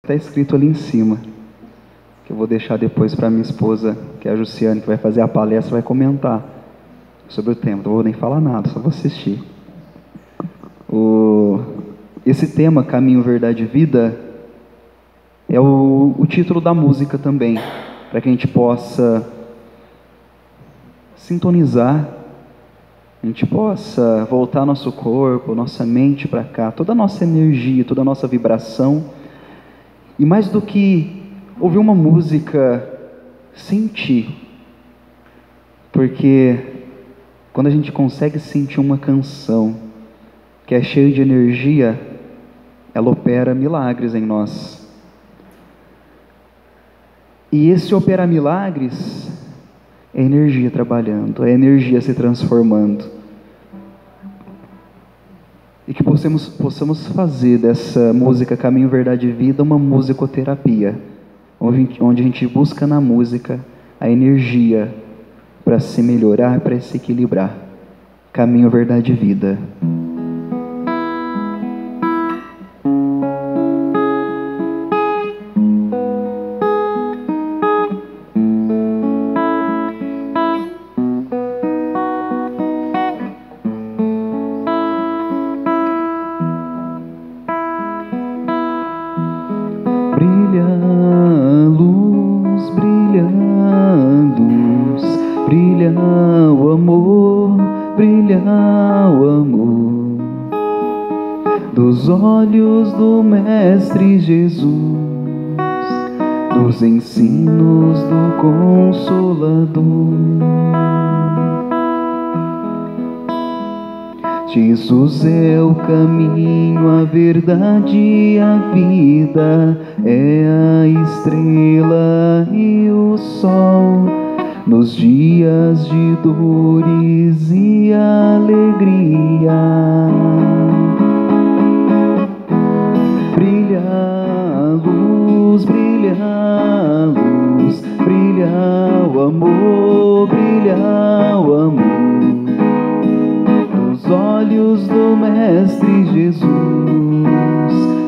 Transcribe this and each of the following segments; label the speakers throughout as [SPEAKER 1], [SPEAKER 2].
[SPEAKER 1] Está escrito ali em cima, que eu vou deixar depois para minha esposa, que é a Jussiane, que vai fazer a palestra, vai comentar sobre o tema. Não vou nem falar nada, só vou assistir. Esse tema, Caminho, Verdade e Vida, é o título da música também, para que a gente possa sintonizar, a gente possa voltar nosso corpo, nossa mente para cá, toda a nossa energia, toda a nossa vibração. E mais do que ouvir uma música, sentir. Porque quando a gente consegue sentir uma canção que é cheia de energia, ela opera milagres em nós. E esse operar milagres é energia trabalhando, é energia se transformando. E que possamos fazer dessa música Caminho, Verdade e Vida uma musicoterapia, onde a gente busca na música a energia para se melhorar, para se equilibrar. Caminho, Verdade e Vida. Brilha o amor, brilha o amor dos olhos do Mestre Jesus, dos ensinos do Consolador. Jesus é o caminho, a verdade e a vida, é a estrela e o sol nos dias de dores e alegria. Brilha a luz, brilha a luz, brilha o amor, brilha o amor dos olhos do Mestre Jesus,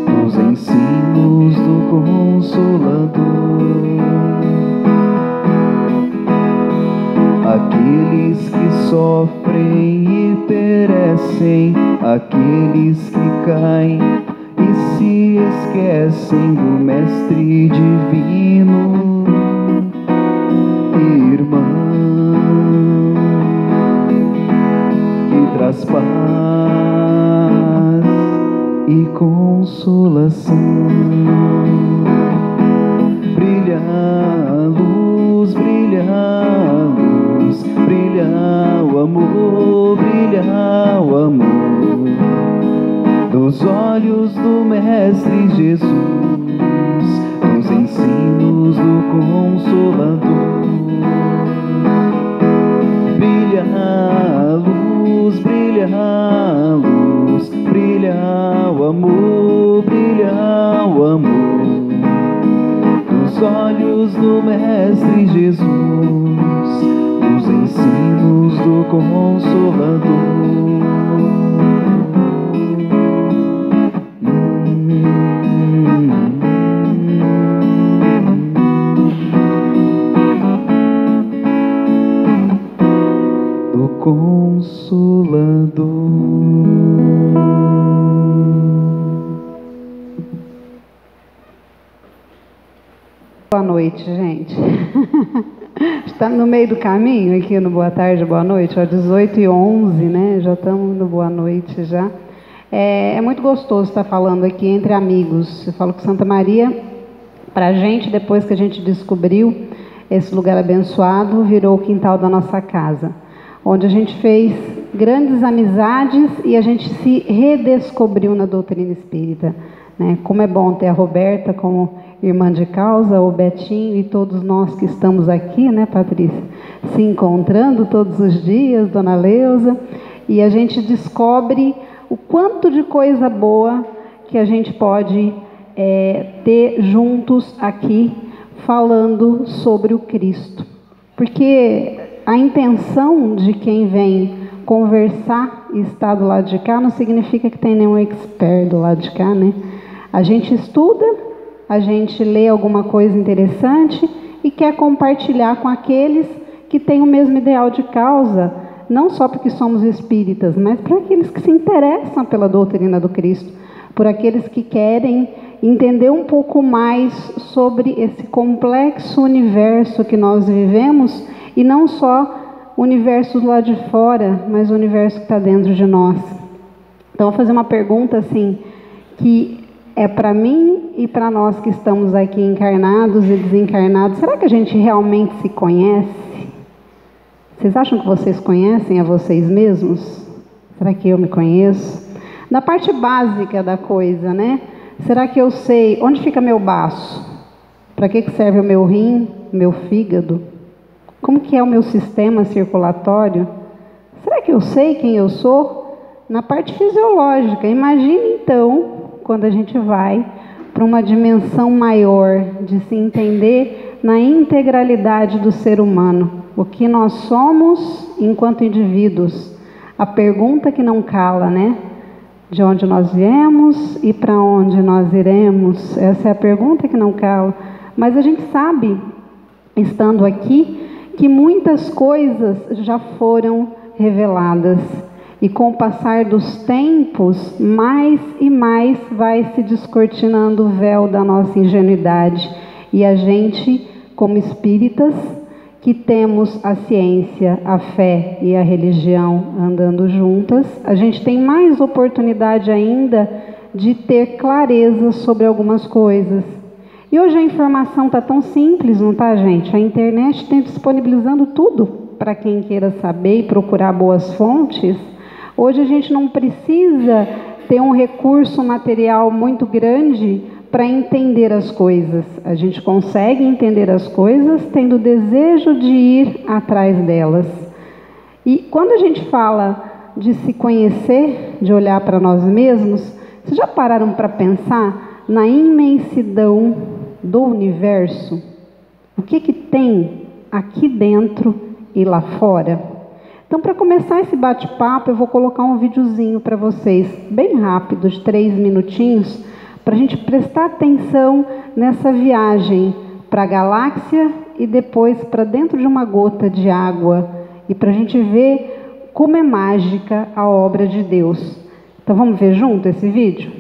[SPEAKER 1] dos ensinos do Consolador. Aqueles que sofrem e perecem, aqueles que caem e se esquecem do Mestre Divino, irmão, que traz paz e consolação. Brilha a luz, brilha a luz, brilha o amor, brilha o amor dos olhos do Mestre Jesus, dos ensinos do Consolador. Brilha a luz, brilha a luz, brilha o amor, brilha o amor dos olhos do Mestre Jesus, dos ensinos do Consolador. Do Consolador.
[SPEAKER 2] Boa noite, gente. Está no meio do caminho aqui no Boa Tarde, Boa Noite, ó, 18h11, né? Já estamos no Boa Noite já. É muito gostoso estar falando aqui entre amigos. Eu falo que Santa Maria, para a gente, depois que a gente descobriu esse lugar abençoado, virou o quintal da nossa casa, onde a gente fez grandes amizades e a gente se redescobriu na doutrina espírita, né? Como é bom ter a Roberta como irmã de causa, o Betinho e todos nós que estamos aqui, né, Patrícia, se encontrando todos os dias, Dona Leusa, e a gente descobre o quanto de coisa boa que a gente pode ter juntos aqui, falando sobre o Cristo. Porque a intenção de quem vem conversar e estar do lado de cá não significa que tem nenhum expert do lado de cá, né? A gente estuda, a gente lê alguma coisa interessante e quer compartilhar com aqueles que têm o mesmo ideal de causa, não só porque somos espíritas, mas para aqueles que se interessam pela doutrina do Cristo, por aqueles que querem entender um pouco mais sobre esse complexo universo que nós vivemos, e não só o universo lá de fora, mas o universo que está dentro de nós. Então, eu vou fazer uma pergunta assim, que é para mim e para nós que estamos aqui encarnados e desencarnados. Será que a gente realmente se conhece? Vocês acham que vocês conhecem a vocês mesmos? Será que eu me conheço? Na parte básica da coisa, né? Será que eu sei onde fica meu baço? Para que serve o meu rim, meu fígado? Como que é o meu sistema circulatório? Será que eu sei quem eu sou? Na parte fisiológica. Imagine então, quando a gente vai para uma dimensão maior de se entender na integralidade do ser humano. O que nós somos enquanto indivíduos. A pergunta que não cala, né? De onde nós viemos e para onde nós iremos? Essa é a pergunta que não cala. Mas a gente sabe, estando aqui, que muitas coisas já foram reveladas. E com o passar dos tempos, mais e mais vai se descortinando o véu da nossa ingenuidade. E a gente, como espíritas, que temos a ciência, a fé e a religião andando juntas, a gente tem mais oportunidade ainda de ter clareza sobre algumas coisas. E hoje a informação está tão simples, não está, gente? A internet está disponibilizando tudo para quem queira saber e procurar boas fontes. Hoje a gente não precisa ter um recurso material muito grande para entender as coisas. A gente consegue entender as coisas tendo o desejo de ir atrás delas. E quando a gente fala de se conhecer, de olhar para nós mesmos, vocês já pararam para pensar na imensidão do universo? O que tem aqui dentro e lá fora? Então, para começar esse bate-papo, eu vou colocar um videozinho para vocês, bem rápido, de 3 minutinhos, para a gente prestar atenção nessa viagem para a galáxia e depois para dentro de uma gota de água, e para a gente ver como é mágica a obra de Deus. Então, vamos ver junto esse vídeo?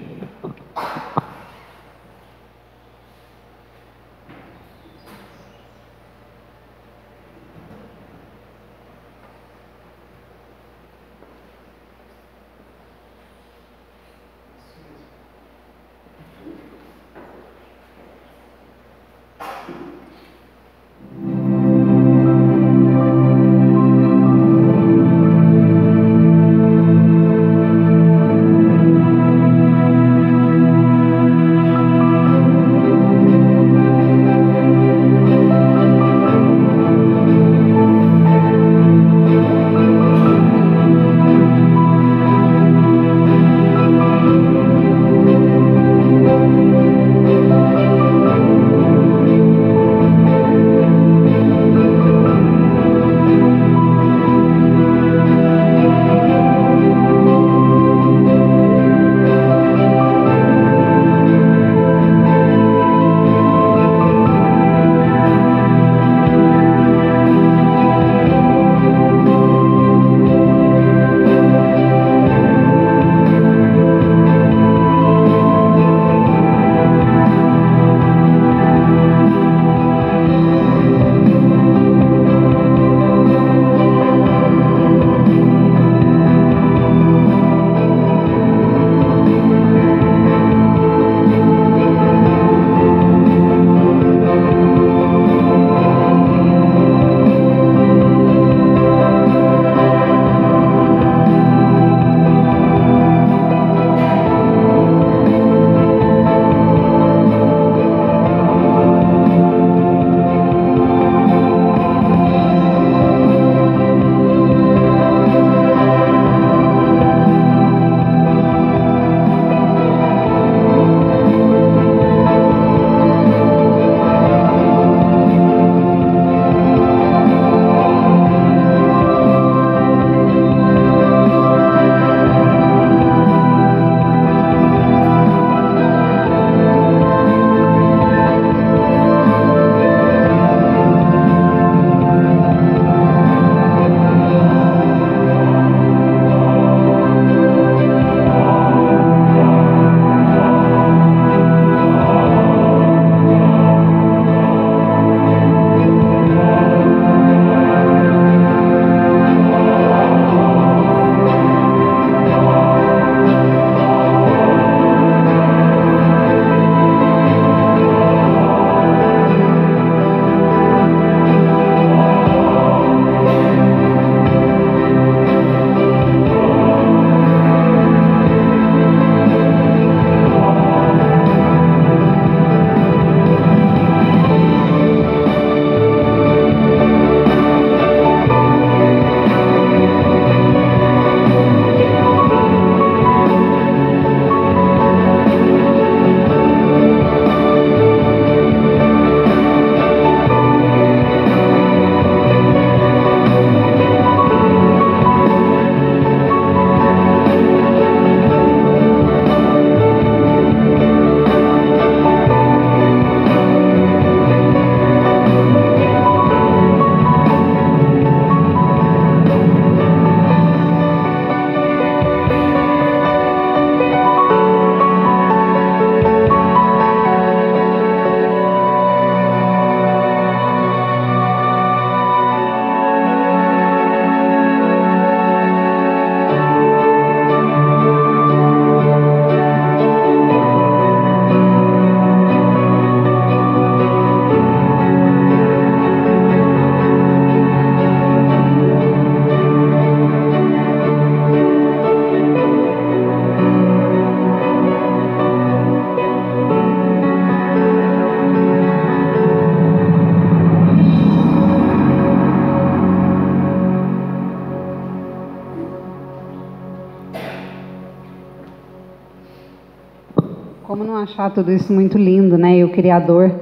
[SPEAKER 2] achar tudo isso muito lindo, né? E o Criador,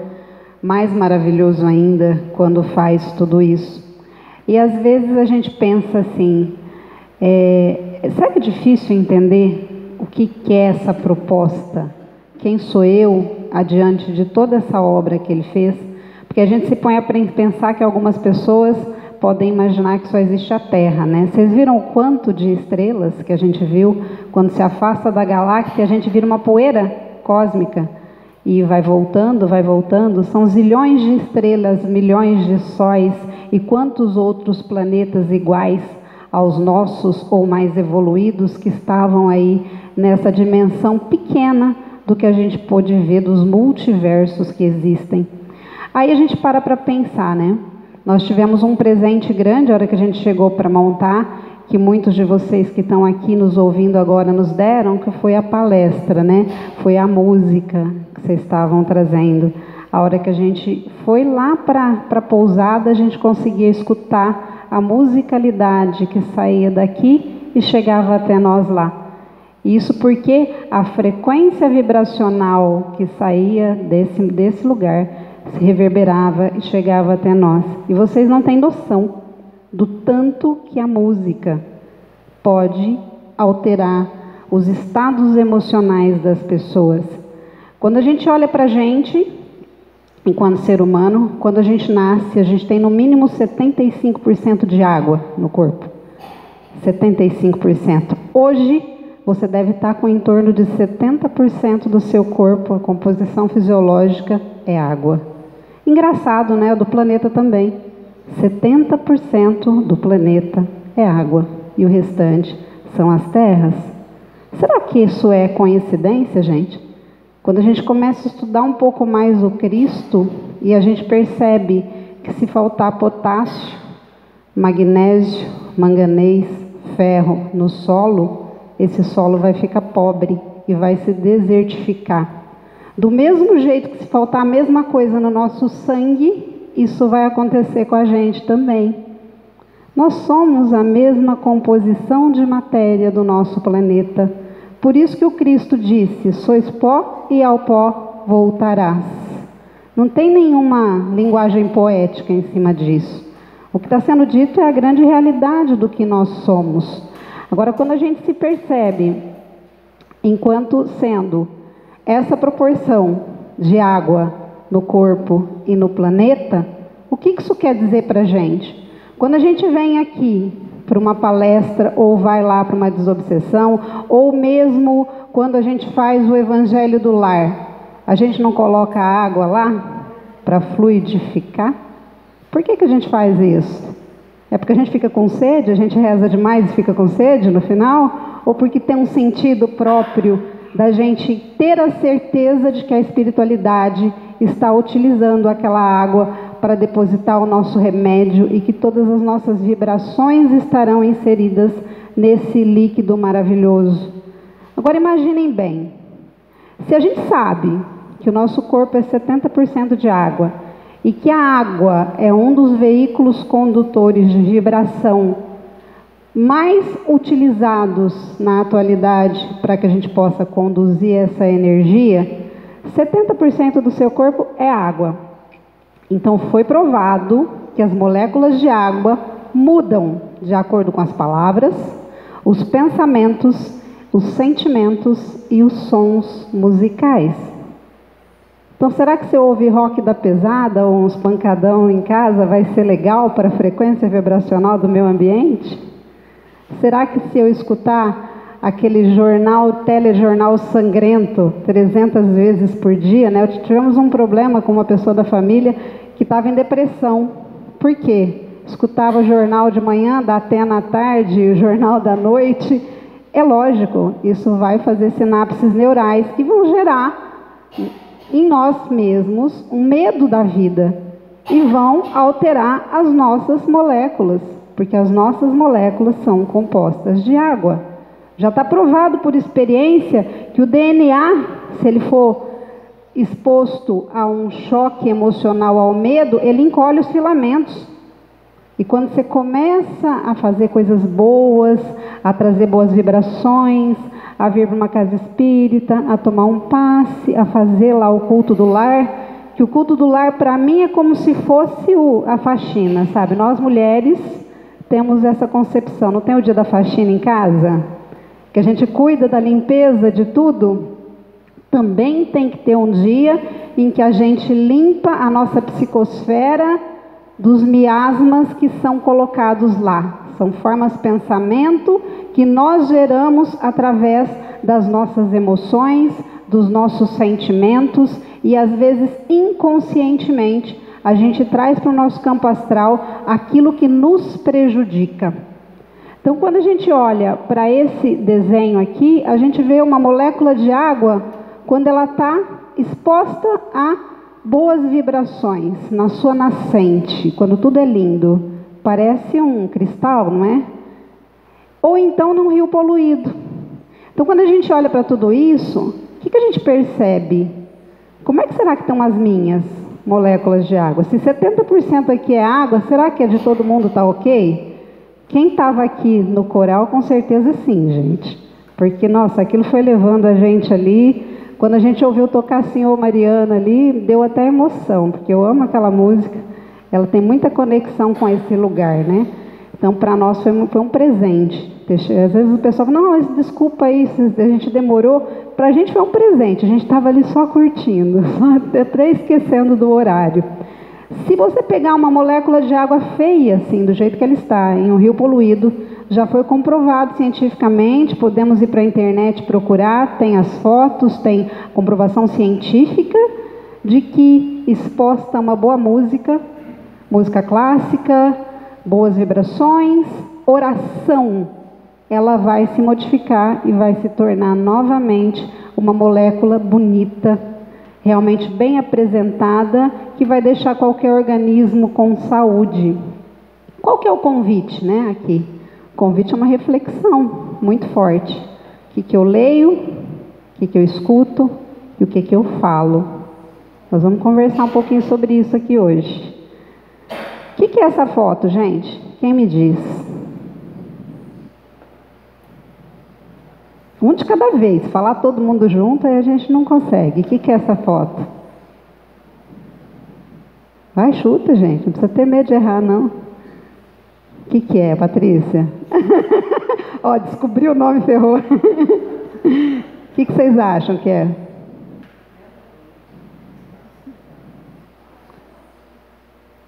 [SPEAKER 2] mais maravilhoso ainda, quando faz tudo isso. E às vezes a gente pensa assim, será que é difícil entender o que é essa proposta? Quem sou eu adiante de toda essa obra que ele fez? Porque a gente se põe a pensar que algumas pessoas podem imaginar que só existe a Terra, né? Vocês viram o quanto de estrelas que a gente viu? Quando se afasta da galáxia, a gente vira uma poeira cósmica e vai voltando. São zilhões de estrelas, milhões de sóis e quantos outros planetas iguais aos nossos ou mais evoluídos que estavam aí nessa dimensão pequena do que a gente pôde ver dos multiversos que existem. Aí a gente para pensar, né? Nós tivemos um presente grande a hora que a gente chegou para montar, que muitos de vocês que estão aqui nos ouvindo agora nos deram, que foi a palestra, né? Foi a música que vocês estavam trazendo. A hora que a gente foi lá para a pousada, a gente conseguia escutar a musicalidade que saía daqui e chegava até nós lá. Isso porque a frequência vibracional que saía desse lugar se reverberava e chegava até nós. E vocês não têm noção do tanto que a música pode alterar os estados emocionais das pessoas. Quando a gente olha para a gente, enquanto ser humano, quando a gente nasce, a gente tem no mínimo 75% de água no corpo. 75%. Hoje, você deve estar com em torno de 70% do seu corpo, a composição fisiológica é água. Engraçado, né? Do planeta também. 70% do planeta é água e o restante são as terras. Será que isso é coincidência, gente? Quando a gente começa a estudar um pouco mais o Cristo e a gente percebe que se faltar potássio, magnésio, manganês, ferro no solo, esse solo vai ficar pobre e vai se desertificar. Do mesmo jeito que se faltar a mesma coisa no nosso sangue, isso vai acontecer com a gente também. Nós somos a mesma composição de matéria do nosso planeta. Por isso que o Cristo disse, sois pó e ao pó voltarás. Não tem nenhuma linguagem poética em cima disso. O que está sendo dito é a grande realidade do que nós somos. Agora, quando a gente se percebe enquanto sendo essa proporção de água no corpo e no planeta, o que isso quer dizer para a gente? Quando a gente vem aqui para uma palestra ou vai lá para uma desobsessão, ou mesmo quando a gente faz o evangelho do lar, a gente não coloca a água lá para fluidificar? Por que a gente faz isso? É porque a gente fica com sede, a gente reza demais e fica com sede no final? Ou porque tem um sentido próprio da gente ter a certeza de que a espiritualidade está utilizando aquela água para depositar o nosso remédio e que todas as nossas vibrações estarão inseridas nesse líquido maravilhoso? Agora imaginem bem, se a gente sabe que o nosso corpo é 70% de água e que a água é um dos veículos condutores de vibração mais utilizados na atualidade para que a gente possa conduzir essa energia, 70% do seu corpo é água. Então foi provado que as moléculas de água mudam de acordo com as palavras, os pensamentos, os sentimentos e os sons musicais. Então será que se eu ouvir rock da pesada ou uns pancadão em casa vai ser legal para a frequência vibracional do meu ambiente? Será que se eu escutar aquele telejornal sangrento 300 vezes por dia, né? Tivemos um problema com uma pessoa da família que estava em depressão. Por quê? Escutava o jornal de manhã, da Atena à tarde, o jornal da noite. É lógico, isso vai fazer sinapses neurais que vão gerar em nós mesmos um medo da vida e vão alterar as nossas moléculas. Porque as nossas moléculas são compostas de água. Já está provado por experiência que o DNA, se ele for exposto a um choque emocional, ao medo, ele encolhe os filamentos. E quando você começa a fazer coisas boas, a trazer boas vibrações, a vir para uma casa espírita, a tomar um passe, a fazer lá o culto do lar, que o culto do lar para mim é como se fosse a faxina, sabe? Nós mulheres temos essa concepção, não tem o dia da faxina em casa? Que a gente cuida da limpeza de tudo? Também tem que ter um dia em que a gente limpa a nossa psicosfera dos miasmas que são colocados lá. São formas de pensamento que nós geramos através das nossas emoções, dos nossos sentimentos e às vezes inconscientemente a gente traz para o nosso campo astral aquilo que nos prejudica. Então quando a gente olha para esse desenho aqui, a gente vê uma molécula de água quando ela está exposta a boas vibrações na sua nascente, quando tudo é lindo, parece um cristal, não é? Ou então num rio poluído. Então quando a gente olha para tudo isso, o que a gente percebe? Como é que será que estão as minhas moléculas de água? Se 70% aqui é água, será que a de todo mundo está ok? Quem estava aqui no coral, com certeza sim, gente. Porque, nossa, aquilo foi levando a gente ali. Quando a gente ouviu tocar Senhor Mariana ali, deu até emoção, porque eu amo aquela música. Ela tem muita conexão com esse lugar, né? Então, para nós foi um presente. Às vezes o pessoal fala, não, mas desculpa aí, a gente demorou. Para a gente foi um presente, a gente estava ali só curtindo, só até esquecendo do horário. Se você pegar uma molécula de água feia, assim, do jeito que ela está, em um rio poluído, já foi comprovado cientificamente, podemos ir para a internet procurar, tem as fotos, tem comprovação científica de que exposta a uma boa música, música clássica, boas vibrações, oração, ela vai se modificar e vai se tornar novamente uma molécula bonita, realmente bem apresentada, que vai deixar qualquer organismo com saúde. Qual que é o convite, né, aqui? O convite é uma reflexão muito forte. O que eu leio, o que eu escuto e o que eu falo. Nós vamos conversar um pouquinho sobre isso aqui hoje. O que é essa foto, gente? Quem me diz? Um de cada vez. Falar todo mundo junto, aí a gente não consegue. O que é essa foto? Vai, chuta, gente. Não precisa ter medo de errar, não. O que é, Patrícia? Ó, descobriu o nome, ferrou. O que vocês acham que é?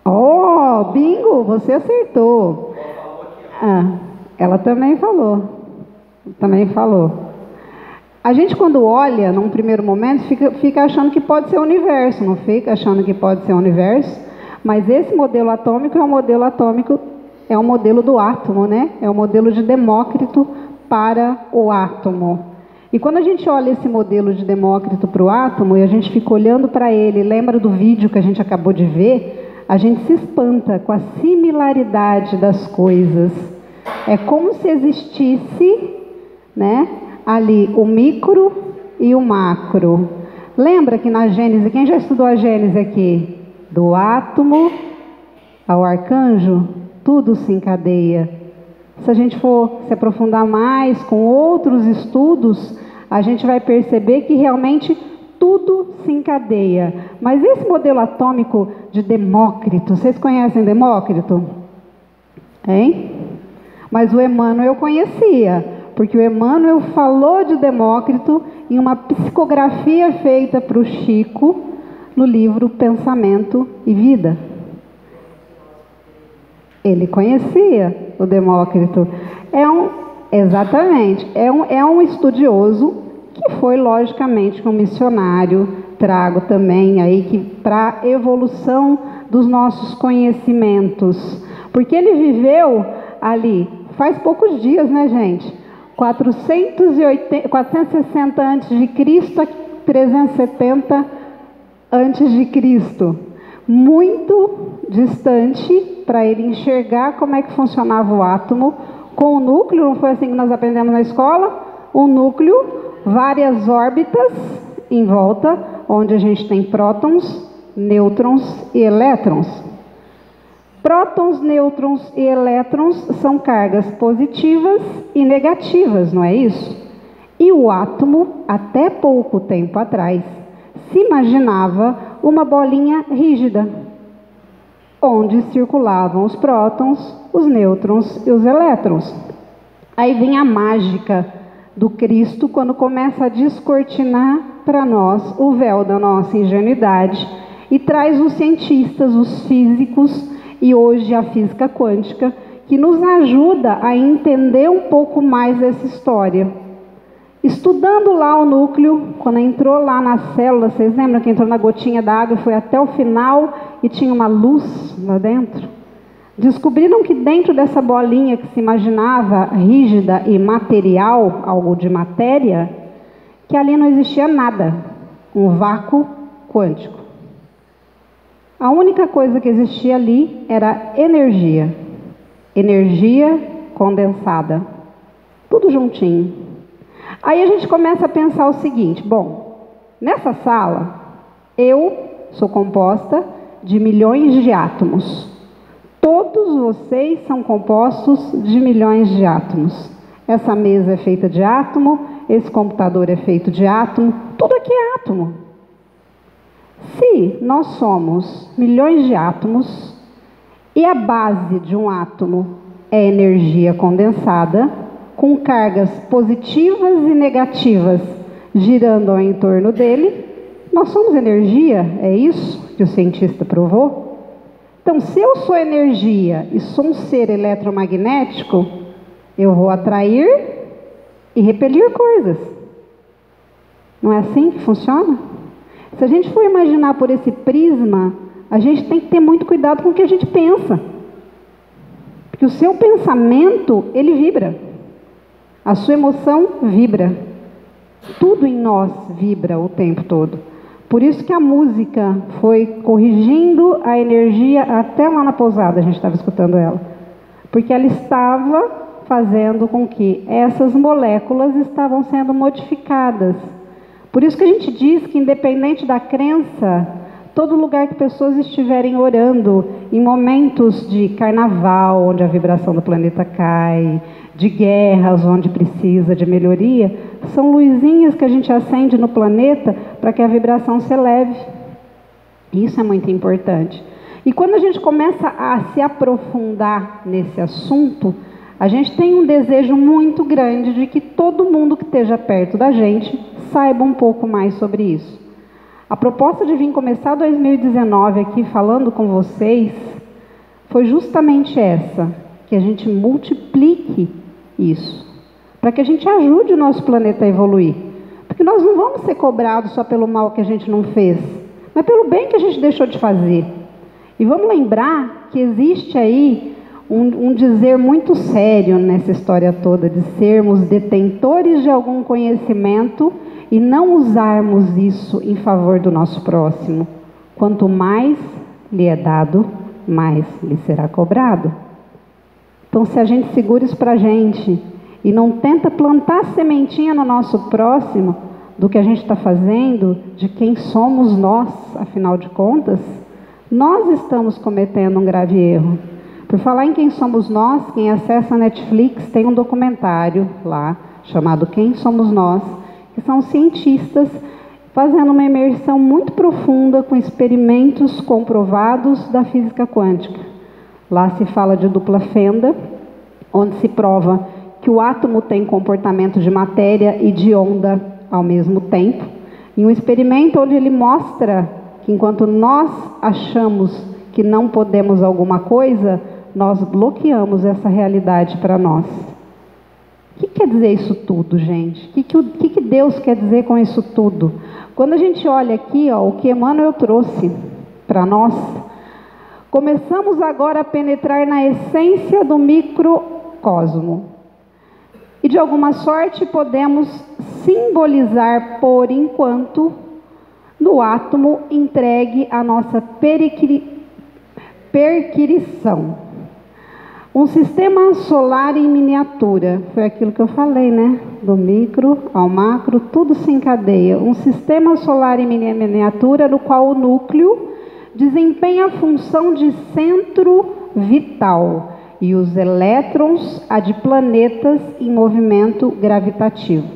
[SPEAKER 2] Oh, bingo, você acertou. Ah, ela também falou. Também falou. A gente quando olha, num primeiro momento, fica achando que pode ser o universo, não fica achando que pode ser o universo, mas esse modelo atômico é um modelo do átomo, né? É o modelo de Demócrito para o átomo. E quando a gente olha esse modelo de Demócrito para o átomo, e a gente fica olhando para ele, lembra do vídeo que a gente acabou de ver, a gente se espanta com a similaridade das coisas. É como se existisse, né, ali o micro e o macro. Lembra que na Gênese, quem já estudou a Gênese aqui? Do átomo ao arcanjo, tudo se encadeia. Se a gente for se aprofundar mais com outros estudos, a gente vai perceber que realmente tudo se encadeia. Mas esse modelo atômico de Demócrito, vocês conhecem Demócrito? Hein? Mas o Emmanuel eu conhecia, porque o Emmanuel falou de Demócrito em uma psicografia feita para o Chico no livro Pensamento e Vida. Ele conhecia o Demócrito. Exatamente, é um estudioso que foi logicamente um missionário, trago também aí que para a evolução dos nossos conhecimentos, porque ele viveu ali faz poucos dias, né, gente? 460 a.C. a 370 a.C. Muito distante para ele enxergar como é que funcionava o átomo com o núcleo, não foi assim que nós aprendemos na escola? O núcleo, várias órbitas em volta, onde a gente tem prótons, nêutrons e elétrons. Prótons, nêutrons e elétrons são cargas positivas e negativas, não é isso? E o átomo, até pouco tempo atrás, se imaginava uma bolinha rígida, onde circulavam os prótons, os nêutrons e os elétrons. Aí vem a mágica do Cristo, quando começa a descortinar para nós o véu da nossa ingenuidade e traz os cientistas, os físicos e hoje a física quântica, que nos ajuda a entender um pouco mais essa história. Estudando lá o núcleo, quando entrou lá na célula, vocês lembram que entrou na gotinha d'água e foi até o final e tinha uma luz lá dentro? Descobriram que dentro dessa bolinha que se imaginava rígida e material, algo de matéria, que ali não existia nada, um vácuo quântico. A única coisa que existia ali era energia, energia condensada, tudo juntinho. Aí a gente começa a pensar o seguinte, bom, nessa sala eu sou composta de milhões de átomos. Todos vocês são compostos de milhões de átomos. Essa mesa é feita de átomo, esse computador é feito de átomo, tudo aqui é átomo. Se nós somos milhões de átomos e a base de um átomo é energia condensada, com cargas positivas e negativas girando ao entorno dele, nós somos energia, é isso que o cientista provou? Então, se eu sou energia e sou um ser eletromagnético, eu vou atrair e repelir coisas. Não é assim que funciona? Se a gente for imaginar por esse prisma, a gente tem que ter muito cuidado com o que a gente pensa. Porque o seu pensamento, ele vibra. A sua emoção vibra. Tudo em nós vibra o tempo todo. Por isso que a música foi corrigindo a energia até lá na pousada, a gente estava escutando ela. Porque ela estava fazendo com que essas moléculas estavam sendo modificadas. Por isso que a gente diz que, independente da crença, todo lugar que pessoas estiverem orando, em momentos de carnaval, onde a vibração do planeta cai, de guerras, onde precisa de melhoria, são luzinhas que a gente acende no planeta para que a vibração se eleve. Isso é muito importante. E quando a gente começa a se aprofundar nesse assunto, a gente tem um desejo muito grande de que todo mundo que esteja perto da gente saiba um pouco mais sobre isso. A proposta de vir começar 2019 aqui falando com vocês foi justamente essa, que a gente multiplique isso, para que a gente ajude o nosso planeta a evoluir. Porque nós não vamos ser cobrados só pelo mal que a gente não fez, mas pelo bem que a gente deixou de fazer. E vamos lembrar que existe aí um dizer muito sério nessa história toda, de sermos detentores de algum conhecimento e não usarmos isso em favor do nosso próximo. Quanto mais lhe é dado, mais lhe será cobrado. Então, se a gente segura isso para a gente e não tenta plantar sementinha no nosso próximo do que a gente está fazendo, de quem somos nós, afinal de contas, nós estamos cometendo um grave erro. Por falar em quem somos nós, quem acessa a Netflix tem um documentário lá, chamado Quem Somos Nós, que são cientistas fazendo uma imersão muito profunda com experimentos comprovados da física quântica. Lá se fala de dupla fenda, onde se prova que o átomo tem comportamento de matéria e de onda ao mesmo tempo. Em um experimento onde ele mostra que enquanto nós achamos que não podemos alguma coisa, nós bloqueamos essa realidade para nós. O que quer dizer isso tudo, gente? O que Deus quer dizer com isso tudo? Quando a gente olha aqui, ó, o que Emmanuel trouxe para nós, começamos agora a penetrar na essência do microcosmo. E de alguma sorte podemos simbolizar, por enquanto, no átomo entregue a nossa perquirição. Um sistema solar em miniatura, foi aquilo que eu falei, né? Do micro ao macro, tudo se encadeia. Um sistema solar em miniatura, no qual o núcleo desempenha a função de centro vital e os elétrons a de planetas em movimento gravitativo.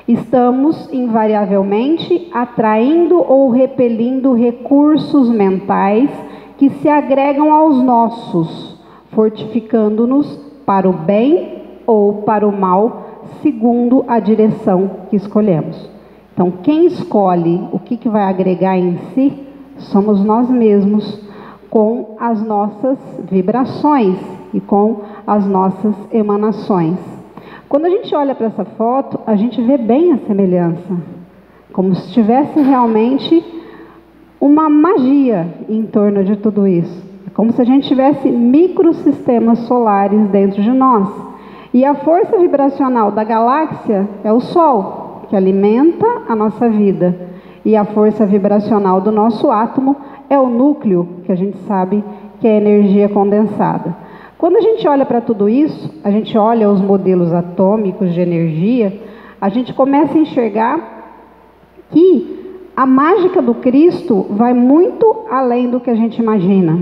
[SPEAKER 2] Estamos, invariavelmente, atraindo ou repelindo recursos mentais que se agregam aos nossos, fortificando-nos para o bem ou para o mal, segundo a direção que escolhemos. Então, quem escolhe o que vai agregar em si, somos nós mesmos, com as nossas vibrações e com as nossas emanações. Quando a gente olha para essa foto, a gente vê bem a semelhança, como se tivesse realmente uma magia em torno de tudo isso. É como se a gente tivesse microsistemas solares dentro de nós. E a força vibracional da galáxia é o Sol, que alimenta a nossa vida. E a força vibracional do nosso átomo é o núcleo, que a gente sabe que é energia condensada. Quando a gente olha para tudo isso, a gente olha os modelos atômicos de energia, a gente começa a enxergar que a mágica do Cristo vai muito além do que a gente imagina.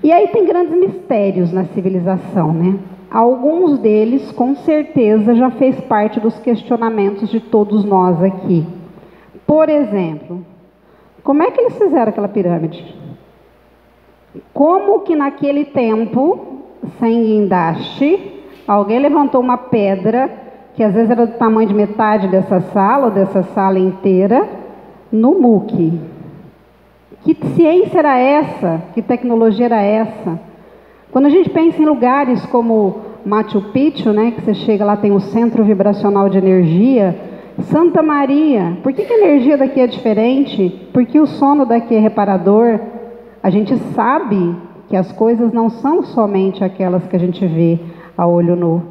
[SPEAKER 2] E aí tem grandes mistérios na civilização, né? Alguns deles, com certeza, já fez parte dos questionamentos de todos nós aqui. Por exemplo, como é que eles fizeram aquela pirâmide? Como que naquele tempo, sem guindaste, alguém levantou uma pedra, que às vezes era do tamanho de metade dessa sala, ou dessa sala inteira, no muque? Que ciência era essa? Que tecnologia era essa? Quando a gente pensa em lugares como Machu Picchu, né, que você chega lá, tem o centro vibracional de energia, Santa Maria, por que a energia daqui é diferente? Por que o sono daqui é reparador? A gente sabe que as coisas não são somente aquelas que a gente vê a olho nu.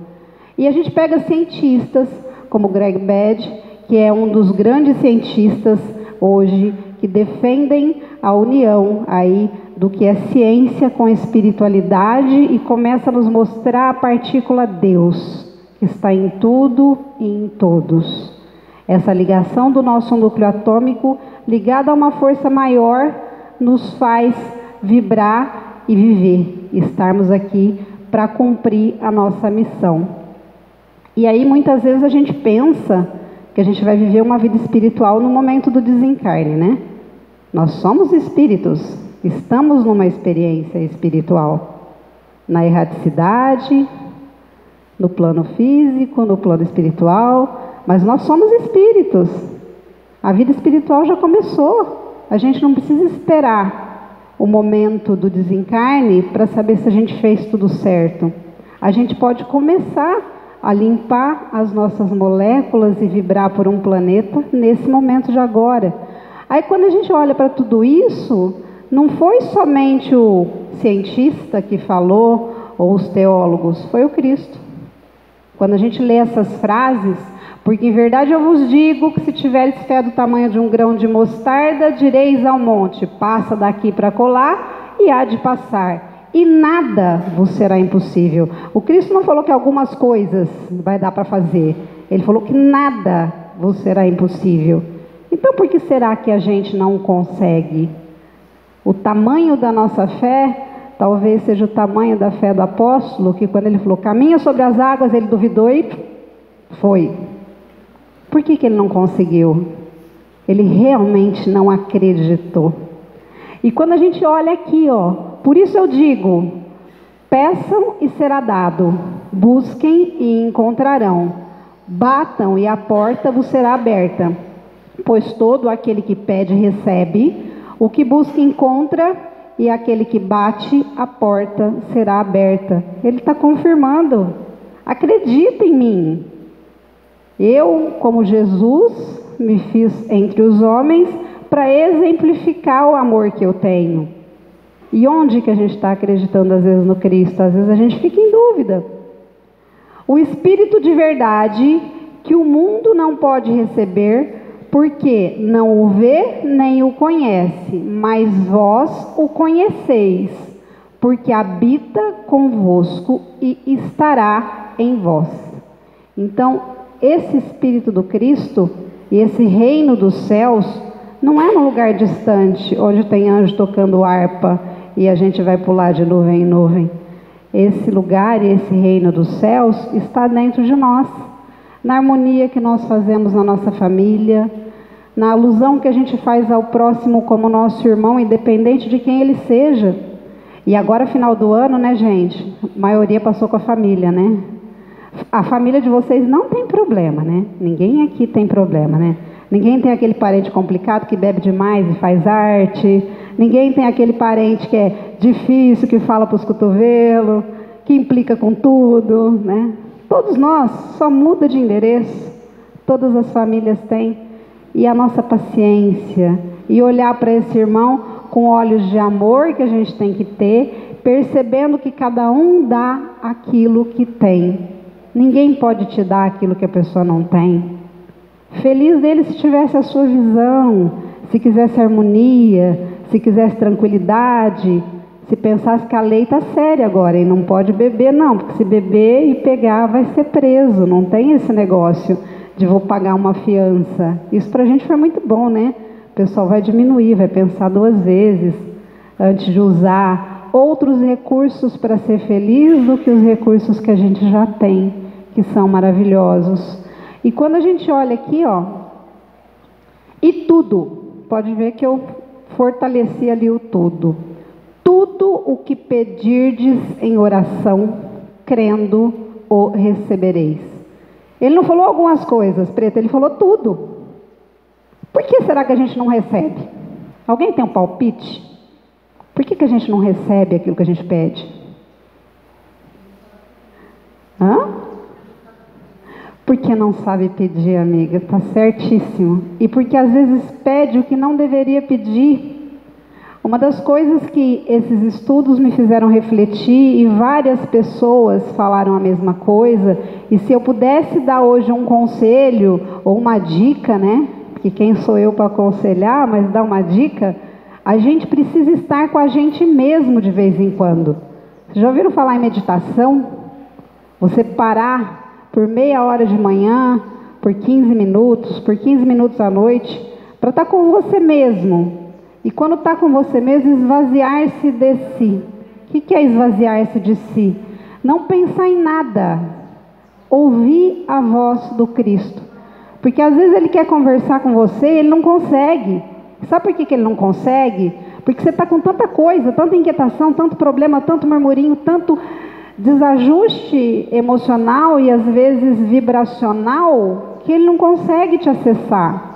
[SPEAKER 2] E a gente pega cientistas como Greg Bede, que é um dos grandes cientistas hoje que defendem a união aí do que é ciência com espiritualidade e começa a nos mostrar a partícula Deus, que está em tudo e em todos. Essa ligação do nosso núcleo atômico ligada a uma força maior nos faz vibrar e viver, estarmos aqui para cumprir a nossa missão. E aí muitas vezes a gente pensa que a gente vai viver uma vida espiritual no momento do desencarne, né? Nós somos espíritos, estamos numa experiência espiritual, na erraticidade, no plano físico, no plano espiritual, mas nós somos espíritos. A vida espiritual já começou. A gente não precisa esperar o momento do desencarne para saber se a gente fez tudo certo. A gente pode começar a limpar as nossas moléculas e vibrar por um planeta nesse momento de agora. Aí quando a gente olha para tudo isso, não foi somente o cientista que falou, ou os teólogos, foi o Cristo. Quando a gente lê essas frases, porque em verdade eu vos digo que se tiveres fé do tamanho de um grão de mostarda, direis ao monte, passa daqui para colar, e há de passar. E nada vos será impossível. O Cristo não falou que algumas coisas vai dar para fazer. Ele falou que nada vos será impossível. Então por que será que a gente não consegue? O tamanho da nossa fé talvez seja o tamanho da fé do apóstolo, que quando ele falou, caminha sobre as águas, ele duvidou e foi. Por que ele não conseguiu? Ele realmente não acreditou. E quando a gente olha aqui, por isso eu digo, peçam e será dado, busquem e encontrarão, batam e a porta vos será aberta, pois todo aquele que pede recebe, o que busca encontra, e aquele que bate, a porta será aberta. Ele está confirmando, acredita em mim. Eu, como Jesus, me fiz entre os homens para exemplificar o amor que eu tenho. E onde que a gente está acreditando às vezes no Cristo? Às vezes a gente fica em dúvida. O Espírito de verdade que o mundo não pode receber, porque não o vê nem o conhece, mas vós o conheceis, porque habita convosco e estará em vós. Então, esse Espírito do Cristo e esse reino dos céus não é num lugar distante, onde tem anjo tocando harpa e a gente vai pular de nuvem em nuvem. Esse lugar e esse reino dos céus está dentro de nós. na harmonia que nós fazemos na nossa família, na alusão que a gente faz ao próximo como nosso irmão, independente de quem ele seja. E agora, final do ano, né, gente? A maioria passou com a família, né? A família de vocês não tem problema, né? Ninguém aqui tem problema, né? Ninguém tem aquele parente complicado que bebe demais e faz arte. Ninguém tem aquele parente que é difícil, que fala para os cotovelos, que implica com tudo, né? Todos nós, só muda de endereço. Todas as famílias têm. E a nossa paciência. E olhar para esse irmão com olhos de amor que a gente tem que ter, percebendo que cada um dá aquilo que tem. Ninguém pode te dar aquilo que a pessoa não tem. Feliz dele se tivesse a sua visão, se quisesse harmonia, se quisesse tranquilidade, se pensasse que a lei está séria agora e não pode beber, não, porque se beber e pegar vai ser preso, não tem esse negócio de vou pagar uma fiança. Isso para a gente foi muito bom, né? O pessoal vai diminuir, vai pensar 2 vezes antes de usar outros recursos para ser feliz do que os recursos que a gente já tem, que são maravilhosos. E quando a gente olha aqui, ó, e tudo, pode ver que eu fortaleci ali o tudo. Tudo o que pedirdes em oração, crendo, o recebereis. Ele não falou algumas coisas, Preta, ele falou tudo. Por que será que a gente não recebe? Alguém tem um palpite? Por que a gente não recebe aquilo que a gente pede? Hã? Porque não sabe pedir, amiga, está certíssimo. E porque às vezes pede o que não deveria pedir. Uma das coisas que esses estudos me fizeram refletir, e várias pessoas falaram a mesma coisa, e se eu pudesse dar hoje um conselho, ou uma dica, né? Porque quem sou eu para aconselhar, mas dar uma dica, a gente precisa estar com a gente mesmo de vez em quando. Vocês já ouviram falar em meditação? Você parar por meia hora de manhã, por 15 minutos à noite, para estar com você mesmo. E quando está com você mesmo, esvaziar-se de si. O que é esvaziar-se de si? Não pensar em nada. Ouvir a voz do Cristo. Porque às vezes ele quer conversar com você e ele não consegue. Sabe por que ele não consegue? Porque você está com tanta coisa, tanta inquietação, tanto problema, tanto murmurinho, tanto desajuste emocional e às vezes vibracional, que ele não consegue te acessar.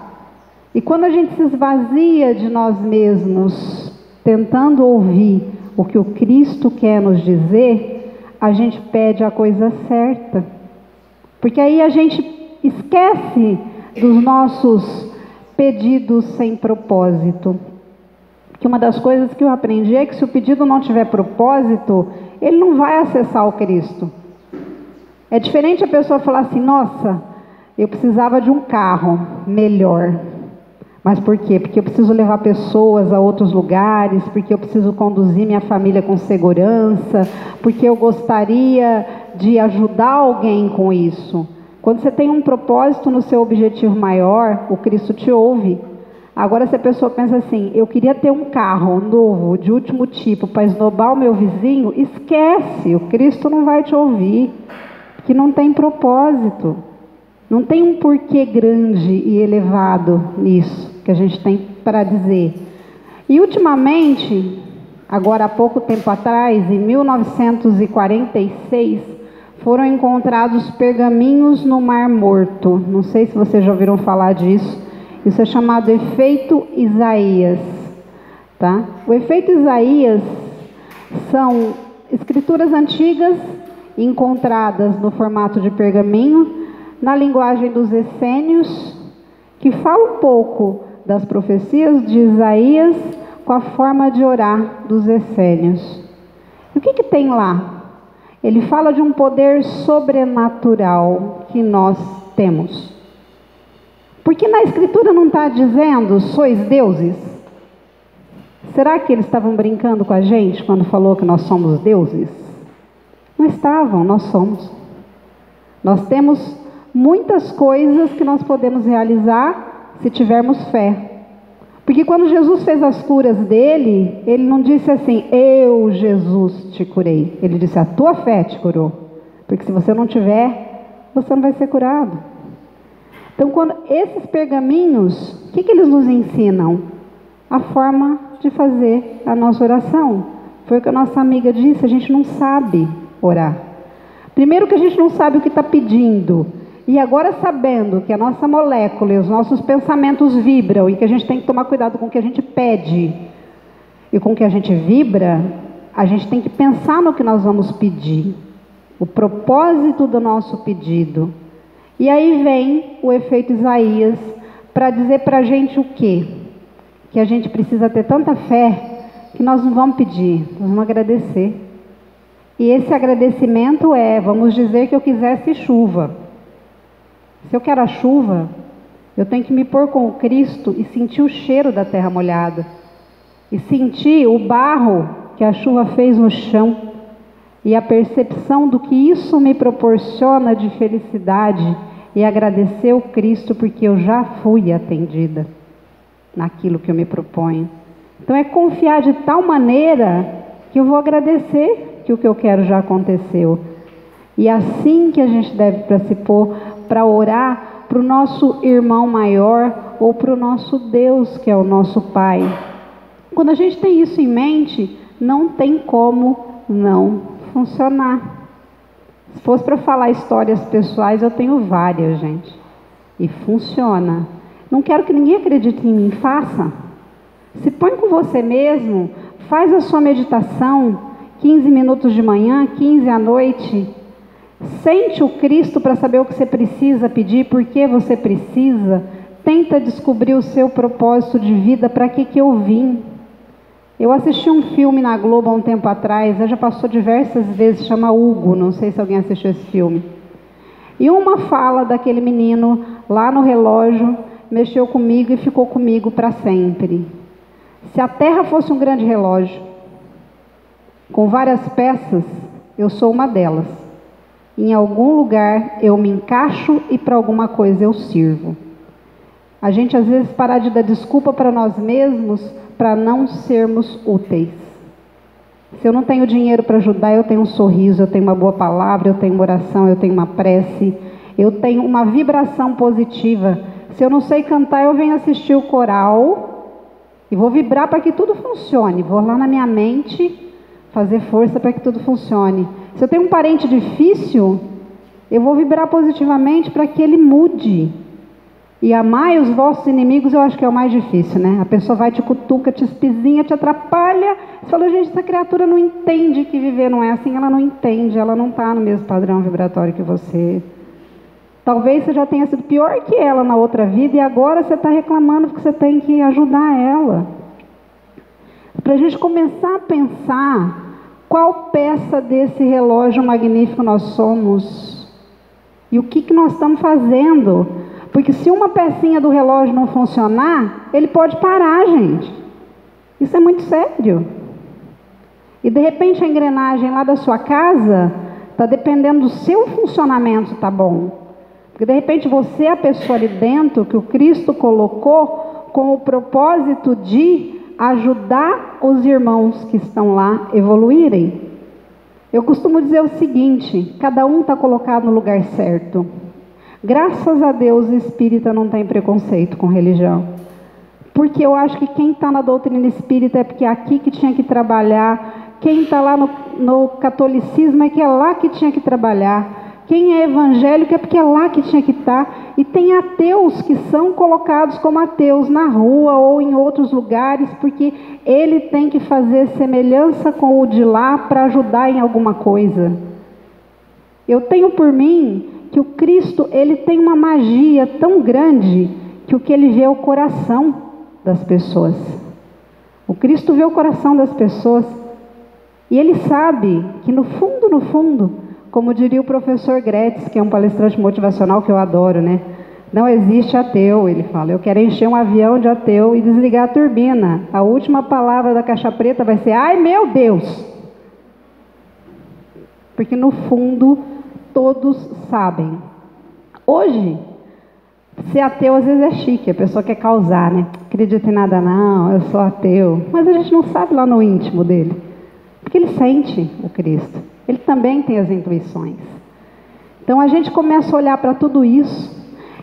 [SPEAKER 2] E quando a gente se esvazia de nós mesmos, tentando ouvir o que o Cristo quer nos dizer, a gente pede a coisa certa. Porque aí a gente esquece dos nossos pedidos sem propósito. Que uma das coisas que eu aprendi é que se o pedido não tiver propósito, ele não vai acessar o Cristo. É diferente a pessoa falar assim, nossa, eu precisava de um carro melhor. Mas por quê? Porque eu preciso levar pessoas a outros lugares, porque eu preciso conduzir minha família com segurança, porque eu gostaria de ajudar alguém com isso. Quando você tem um propósito no seu objetivo maior, o Cristo te ouve. Agora, se a pessoa pensa assim, eu queria ter um carro novo, de último tipo, para esnobar o meu vizinho, esquece, o Cristo não vai te ouvir, porque não tem propósito. Não tem um porquê grande e elevado nisso, que a gente tem para dizer. E ultimamente, agora há pouco tempo atrás, em 1946, foram encontrados pergaminhos no Mar Morto. Não sei se vocês já ouviram falar disso. Isso é chamado efeito Isaías. Tá? O efeito Isaías são escrituras antigas encontradas no formato de pergaminho, na linguagem dos essênios, que fala um pouco das profecias de Isaías com a forma de orar dos essênios. E o que tem lá? Ele fala de um poder sobrenatural que nós temos. Porque na Escritura não está dizendo, sois deuses? Será que eles estavam brincando com a gente quando falou que nós somos deuses? Não estavam, nós somos. Nós temos muitas coisas que nós podemos realizar se tivermos fé. Porque quando Jesus fez as curas dele, ele não disse assim, eu, Jesus, te curei. Ele disse, a tua fé te curou. Porque se você não tiver, você não vai ser curado. Então, quando esses pergaminhos, o que eles nos ensinam? A forma de fazer a nossa oração. Foi o que a nossa amiga disse, a gente não sabe orar. Primeiro que a gente não sabe o que está pedindo. E agora, sabendo que a nossa molécula e os nossos pensamentos vibram e que a gente tem que tomar cuidado com o que a gente pede e com o que a gente vibra, a gente tem que pensar no que nós vamos pedir, o propósito do nosso pedido. E aí vem o efeito Isaías para dizer para a gente o quê? Que a gente precisa ter tanta fé que nós não vamos pedir, nós vamos agradecer. E esse agradecimento vamos dizer que eu quisesse chuva. Se eu quero a chuva, eu tenho que me pôr com o Cristo e sentir o cheiro da terra molhada. E sentir o barro que a chuva fez no chão. E a percepção do que isso me proporciona de felicidade. E agradecer o Cristo porque eu já fui atendida naquilo que eu me proponho. Então é confiar de tal maneira que eu vou agradecer que o que eu quero já aconteceu. E é assim que a gente deve se pôr para orar para o nosso irmão maior ou para o nosso Deus, que é o nosso Pai. Quando a gente tem isso em mente, não tem como não funcionar. Se fosse para falar histórias pessoais, eu tenho várias, gente. E funciona. Não quero que ninguém acredite em mim, faça. Se põe com você mesmo, faz a sua meditação, 15 minutos de manhã, 15 à noite. Sente o Cristo para saber o que você precisa pedir, por que você precisa. Tenta descobrir o seu propósito de vida, para que eu vim. Eu assisti um filme na Globo há um tempo atrás, já passou diversas vezes, chama Hugo, não sei se alguém assistiu esse filme. E uma fala daquele menino lá no relógio mexeu comigo e ficou comigo para sempre. Se a Terra fosse um grande relógio, com várias peças, eu sou uma delas. Em algum lugar eu me encaixo e para alguma coisa eu sirvo. A gente às vezes para de dar desculpa para nós mesmos para não sermos úteis. Se eu não tenho dinheiro para ajudar, eu tenho um sorriso, eu tenho uma boa palavra, eu tenho uma oração, eu tenho uma prece, eu tenho uma vibração positiva. Se eu não sei cantar, eu venho assistir o coral e vou vibrar para que tudo funcione. Vou lá na minha mente fazer força para que tudo funcione. Se eu tenho um parente difícil, eu vou vibrar positivamente para que ele mude. E amai os vossos inimigos, eu acho que é o mais difícil, né? A pessoa vai, te cutuca, te espizinha, te atrapalha. Você fala, gente, essa criatura não entende que viver não é assim. Ela não entende, ela não está no mesmo padrão vibratório que você. Talvez você já tenha sido pior que ela na outra vida e agora você está reclamando porque você tem que ajudar ela. Para a gente começar a pensar qual peça desse relógio magnífico nós somos e o que nós estamos fazendo. Porque se uma pecinha do relógio não funcionar, ele pode parar, gente. Isso é muito sério. E de repente a engrenagem lá da sua casa está dependendo do seu funcionamento, tá bom? Porque de repente você é a pessoa ali dentro que o Cristo colocou com o propósito de ajudar os irmãos que estão lá evoluírem. Eu costumo dizer o seguinte, cada um está colocado no lugar certo. Graças a Deus, espírita não tem preconceito com religião. Porque eu acho que quem está na doutrina espírita é porque é aqui que tinha que trabalhar. Quem está lá no catolicismo é que é lá que tinha que trabalhar. Quem é evangélico é porque é lá que tinha que estar. E tem ateus que são colocados como ateus na rua ou em outros lugares, porque ele tem que fazer semelhança com o de lá para ajudar em alguma coisa. Eu tenho por mim que o Cristo, ele tem uma magia tão grande que o que ele vê é o coração das pessoas. O Cristo vê o coração das pessoas e ele sabe que no fundo, como diria o professor Gretz, que é um palestrante motivacional que eu adoro, né? Não existe ateu, ele fala. Eu quero encher um avião de ateu e desligar a turbina. A última palavra da caixa preta vai ser, ai meu Deus! Porque no fundo todos sabem. Hoje, ser ateu às vezes é chique, a pessoa quer causar, né? Acredita em nada não, eu sou ateu. Mas a gente não sabe lá no íntimo dele. Porque ele sente o Cristo. Ele também tem as intuições. Então a gente começa a olhar para tudo isso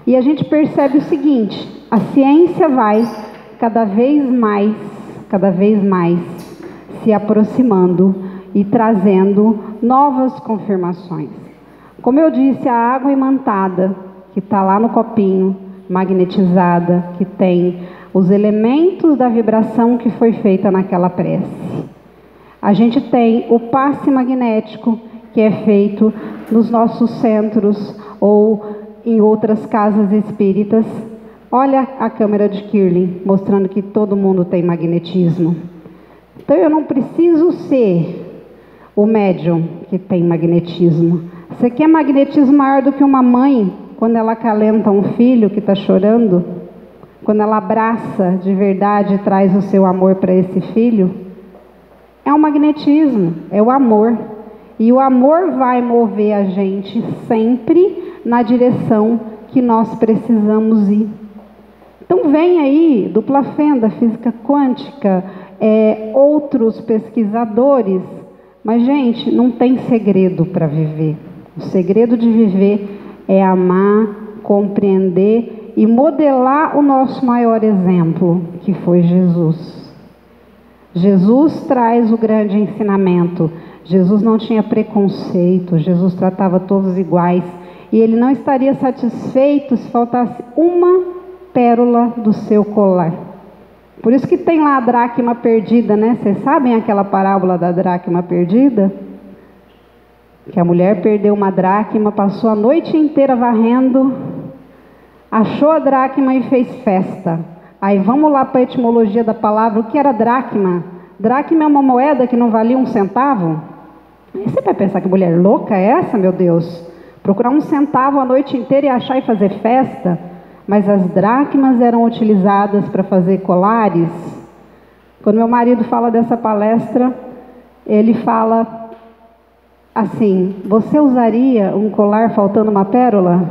[SPEAKER 2] E a gente percebe o seguinte: a ciência vai cada vez mais se aproximando e trazendo novas confirmações. Como eu disse, a água imantada, que está lá no copinho, magnetizada, que tem os elementos da vibração que foi feita naquela prece. A gente tem o passe magnético, que é feito nos nossos centros ou em outras casas espíritas. Olha a câmera de Kirlian, mostrando que todo mundo tem magnetismo. Então eu não preciso ser o médium que tem magnetismo. Você quer magnetismo maior do que uma mãe, quando ela acalenta um filho que está chorando? Quando ela abraça de verdade e traz o seu amor para esse filho? É o magnetismo, é o amor. E o amor vai mover a gente sempre na direção que nós precisamos ir. Então vem aí, dupla fenda, física quântica, outros pesquisadores, mas gente, não tem segredo para viver. O segredo de viver é amar, compreender e modelar o nosso maior exemplo, que foi Jesus. Jesus traz o grande ensinamento. Jesus não tinha preconceito, Jesus tratava todos iguais, e ele não estaria satisfeito se faltasse uma pérola do seu colar. Por isso que tem lá a dracma perdida, né? Vocês sabem aquela parábola da dracma perdida? Que a mulher perdeu uma dracma, passou a noite inteira varrendo, achou a dracma e fez festa. Aí vamos lá para a etimologia da palavra. O que era dracma? Dracma é uma moeda que não valia 1 centavo. Aí você vai pensar que mulher louca é essa, meu Deus? Procurar 1 centavo a noite inteira e achar e fazer festa? Mas as dracmas eram utilizadas para fazer colares. Quando meu marido fala dessa palestra, ele fala assim: você usaria um colar faltando uma pérola?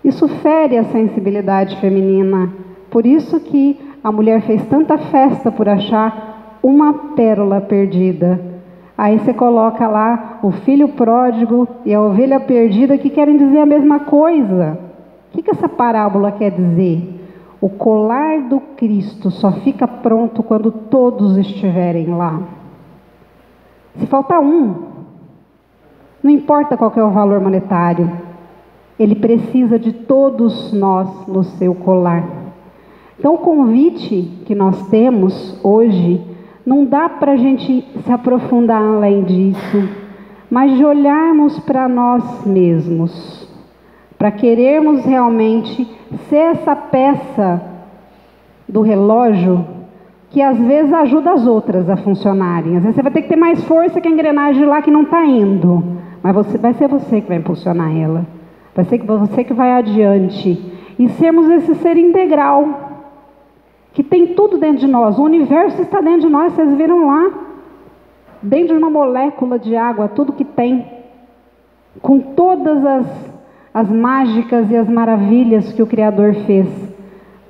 [SPEAKER 2] Isso fere a sensibilidade feminina. Por isso que a mulher fez tanta festa por achar uma pérola perdida. Aí você coloca lá o filho pródigo e a ovelha perdida, que querem dizer a mesma coisa. O que essa parábola quer dizer? O colar do Cristo só fica pronto quando todos estiverem lá. Se faltar um, não importa qual que é o valor monetário, ele precisa de todos nós no seu colar. Então o convite que nós temos hoje, não dá para a gente se aprofundar além disso, mas de olharmos para nós mesmos, para querermos realmente ser essa peça do relógio que às vezes ajuda as outras a funcionarem. Às vezes você vai ter que ter mais força que a engrenagem lá que não está indo, mas vai ser você que vai impulsionar ela, vai ser você que vai adiante, e sermos esse ser integral, que tem tudo dentro de nós. O universo está dentro de nós, vocês viram lá, dentro de uma molécula de água, tudo que tem, com todas as mágicas e as maravilhas que o Criador fez.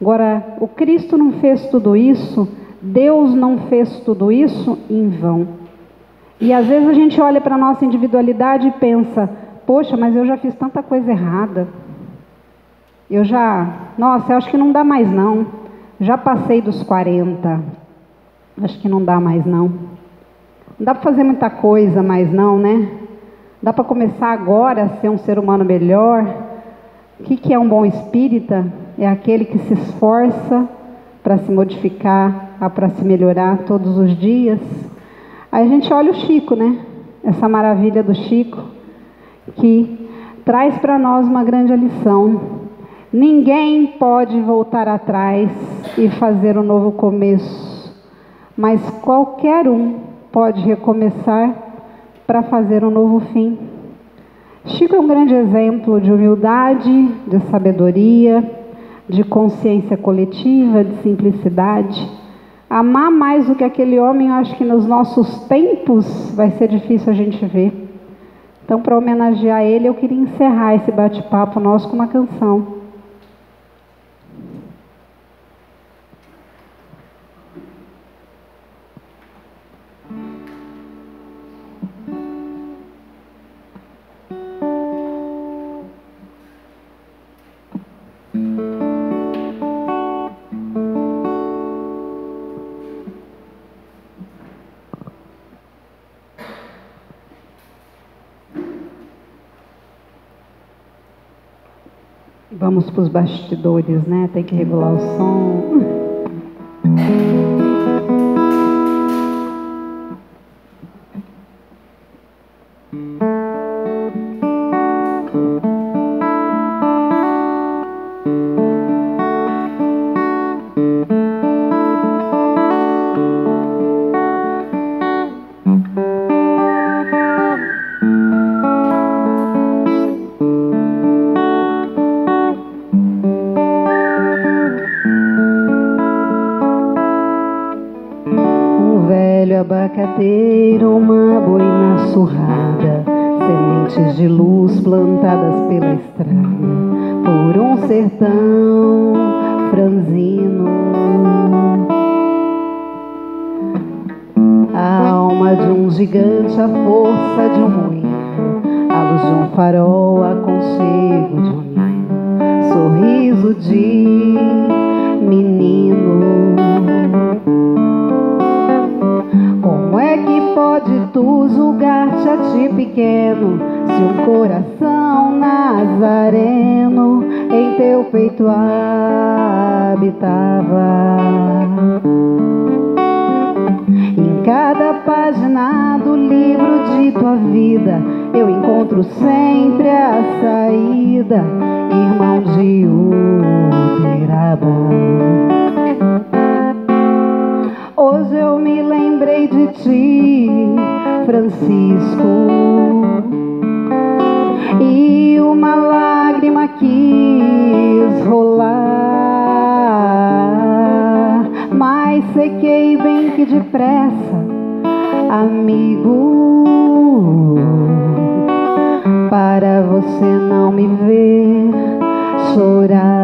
[SPEAKER 2] Agora, o Cristo não fez tudo isso, Deus não fez tudo isso em vão. E às vezes a gente olha para a nossa individualidade e pensa: poxa, mas eu já fiz tanta coisa errada. Eu acho que não dá mais não. Já passei dos 40. Acho que não dá mais não. Não dá para fazer muita coisa mais não, né? Dá para começar agora a ser um ser humano melhor. O que é um bom espírita? É aquele que se esforça para se modificar, para se melhorar todos os dias. Aí a gente olha o Chico, né? Essa maravilha do Chico, que traz para nós uma grande lição. Ninguém pode voltar atrás e fazer um novo começo, mas qualquer um pode recomeçar para fazer um novo fim. Chico é um grande exemplo de humildade, de sabedoria, de consciência coletiva, de simplicidade. Amar mais do que aquele homem, eu acho que nos nossos tempos vai ser difícil a gente ver. Então, para homenagear ele, eu queria encerrar esse bate-papo nosso com uma canção. Vamos para os bastidores, né? Tem que regular o som. Abacateiro, uma boina surrada, sementes de luz plantadas pela estrada, por um sertão franzino. A alma de um gigante, a força de um moinho, a luz de um farol, aconchego de um ninho, sorriso de menino. Como é que pode tu julgar-te a ti pequeno, se um coração nazareno em teu peito habitava? Em cada página do livro de tua vida eu encontro sempre a saída, irmão de Uberaba. Hoje eu me lembrei de ti, Francisco, e uma lágrima quis rolar, mas sequei bem que depressa, amigo, para você não me ver chorar.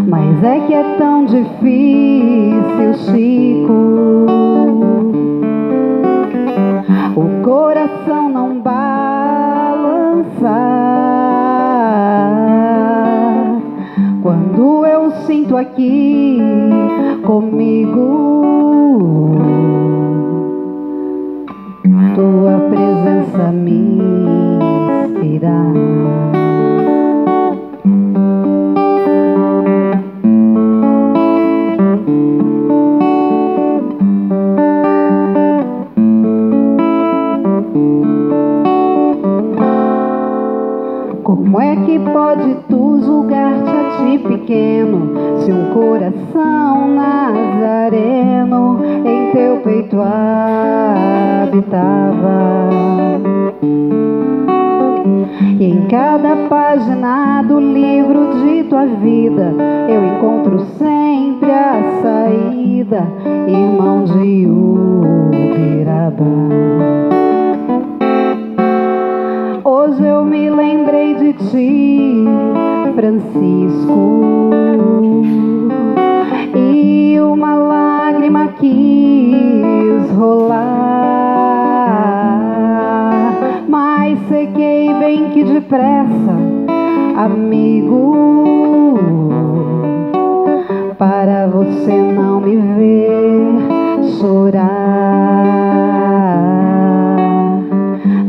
[SPEAKER 2] Mas é que é tão difícil, Chico, o coração não balançar quando eu sinto aqui comigo tua presença me inspirar. Como é que pode tu julgar-te a ti pequeno, se um coração nazareno em teu peito habitava? E em cada página do livro de tua vida eu encontro sempre a saída, irmão de Uberaba. Hoje eu me lembrei de ti, Francisco, e uma lágrima quis rolar, mas sequei bem que depressa, amigo, para você não me ver chorar.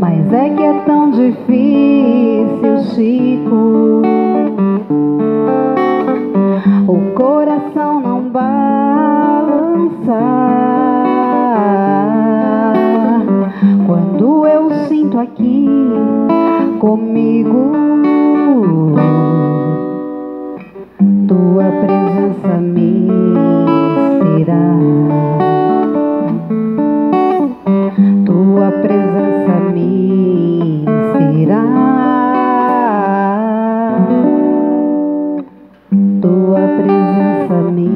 [SPEAKER 2] Mas é que é tão difícil, Chico, o coração não balançar quando eu sinto aqui comigo tua presença me inspirar. Tua presença me inspirar, tua presença me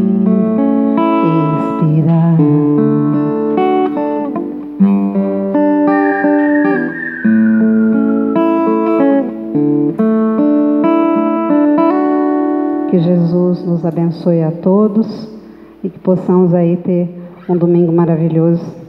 [SPEAKER 2] inspirar. Que Jesus nos abençoe a todos e que possamos aí ter um domingo maravilhoso.